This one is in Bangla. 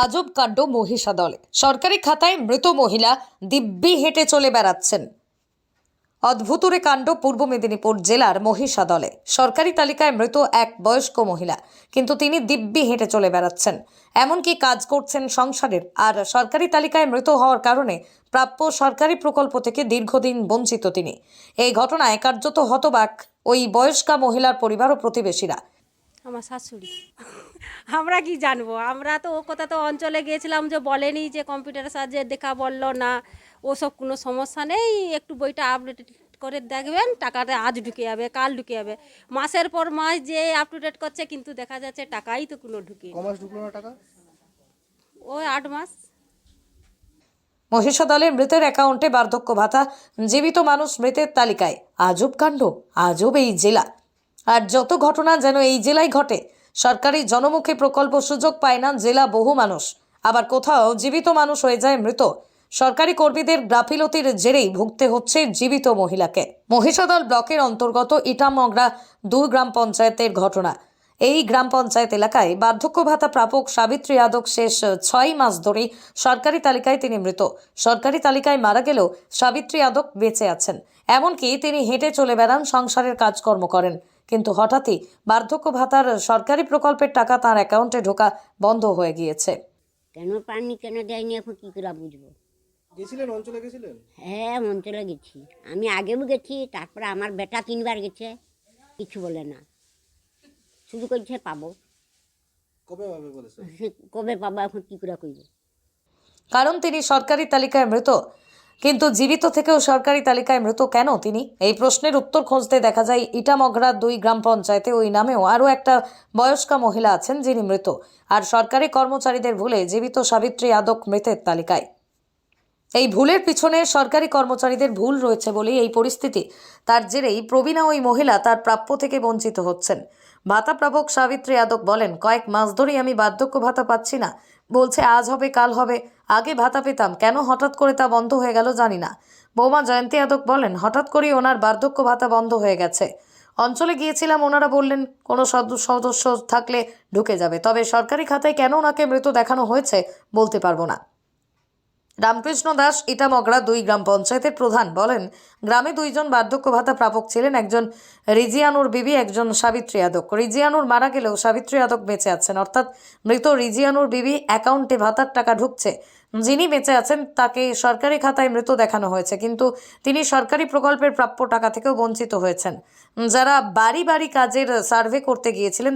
আজব কাণ্ড মহিষাদলে। সরকারি খাতায় মৃত মহিলা দিব্যি হেঁটে চলে বেড়াচ্ছেন। অদ্ভুতুরে কাণ্ড পূর্ব মেদিনীপুর জেলার মহিষাদলে। সরকারি তালিকায় মৃত এক বয়স্ক মহিলা, কিন্তু তিনি দিব্যি হেঁটে চলে বেড়াচ্ছেন, এমনকি কাজ করছেন সংসারের। আর সরকারি তালিকায় মৃত হওয়ার কারণে প্রাপ্য সরকারি প্রকল্প থেকে দীর্ঘদিন বঞ্চিত তিনি। এই ঘটনায় কার্যত হতবাক ওই বয়স্কা মহিলার পরিবার ও প্রতিবেশীরা। আমার শাশুড়ি। আমরা কি জানবো, আমরা তো ও কথা তো অঞ্চলে গিয়েছিলাম, যে বলেনি যে কম্পিউটারের সাহায্যে দেখা বললো না, ওসব কোনো সমস্যা নেই, একটু বইটা আপডেট করে দেখবেন, টাকাটা আজ ঢুকে যাবে, কাল ঢুকে যাবে। মাসের পর মাস যে আপ টু ডেট করছে, কিন্তু দেখা যাচ্ছে টাকাই তো কোনো ঢুকে, কমাস ঢুকলো না টাকা। ওই 8 মাস। মহিষাদলে মৃতের অ্যাকাউন্টে বার্ধক্য ভাতা, জীবিত মানুষ মৃতের তালিকায়। আজব কাণ্ড, আজব এই জেলা। আর যত ঘটনা যেন এই জেলায় ঘটে। সরকারি জনমুখী প্রকল্প সুযোগ পায় না জেলা বহু মানুষ, আবার কোথাও জীবিত মানুষ হয়ে যায় মৃত। সরকারি কর্মীদের গাফিলতির জেরেই ভুগতে হচ্ছে জীবিত মহিলাকে। মহিষাদল ব্লকের অন্তর্গত ইটামগরা 2 গ্রাম পঞ্চায়েতের ঘটনা। এই গ্রাম পঞ্চায়েত এলাকায় বার্ধক্য ভাতা প্রাপক সাবিত্রী যাদব শেষ 6 মাস ধরে সরকারি তালিকায় তিনি মৃত। সরকারি তালিকায় মারা গেলেও সাবিত্রী যাদব বেঁচে আছেন, এমনকি তিনি হেঁটে চলে বেড়ান, সংসারের কাজকর্ম করেন। কিন্তু হঠাৎই বার্ধক্য ভাতার সরকারি প্রকল্পের টাকা তার অ্যাকাউন্টে ঢোকা বন্ধ হয়ে গিয়েছে। কেন পাননি, কেন দেয়নি, এখন কী করে বুঝবো? গেছিলেন, অঞ্চলে গেছিলেন? হ্যাঁ, অঞ্চলে গেছি, আমি আগেও গেছি, তারপরে আমার বেটা 3 বার গেছে, কিছু বলে না, শুধু করছে পাবো। কবে পাবে বলেছে? সে কবে পাবো, এখন কী করে করবো? কারণ তিনি সরকারি তালিকায় মৃত, কিন্তু জীবিত থেকেও সরকারি তালিকায় মৃত কেন তিনি? এই প্রশ্নের উত্তর খুঁজতে দেখা যায় ইটামগরা 2 গ্রাম পঞ্চায়েতে ওই নামেও আরও একটা বয়স্কা মহিলা আছেন যিনি মৃত, আর সরকারি কর্মচারীদের ভুলে জীবিত সাবিত্রী যাদব মৃতের তালিকায়। এই ভুলের পিছনে সরকারি কর্মচারীদের ভুল রয়েছে বলেই এই পরিস্থিতি। তার জেরেই প্রবীণা ওই মহিলা তার প্রাপ্য থেকে বঞ্চিত হচ্ছেন। ভাতা প্রাপক সাবিত্রী যাদব বলেন, কয়েক মাস ধরেই আমি বার্ধক্য ভাতা পাচ্ছি না। বলছে আজ হবে কাল হবে, আগে ভাতা পেতাম, কেন হঠাৎ করে তা বন্ধ হয়ে গেল জানি না। বৌমা জয়ন্তী যাদব বলেন, হঠাৎ করেই ওনার বার্ধক্য ভাতা বন্ধ হয়ে গেছে। অঞ্চলে গিয়েছিলাম, ওনারা বললেন কোনো সদস্য থাকলে ঢুকে যাবে, তবে সরকারি খাতায় কেন ওনাকে মৃত দেখানো হয়েছে বলতে পারবো না। রামকৃষ্ণ দাস ইটামগরা 2 গ্রাম পঞ্চায়েতের প্রধান বলেন, গ্রামে 2 জন বার্ধক্য ভাতা প্রাপক ছিলেন, একজন রিজিয়ানুর বিবি, একজন সাবিত্রী যাদব। রিজিয়ানুর মারা গেলেও সাবিত্রী যাদব বেঁচে আছেন, অর্থাৎ মৃত রিজিয়ানুর বিবি অ্যাকাউন্টে ভাতার টাকা ঢুকছে। যিনি বেঁচে আছেন তাকে সরকারি খাতায় মৃত দেখানো হয়েছে, কিন্তু তিনি সরকারি প্রকল্পের প্রাপ্য টাকা থেকেও বঞ্চিত হয়েছেন। যারা বাড়ি বাড়ি কাজের সার্ভে করতে গিয়েছিলেন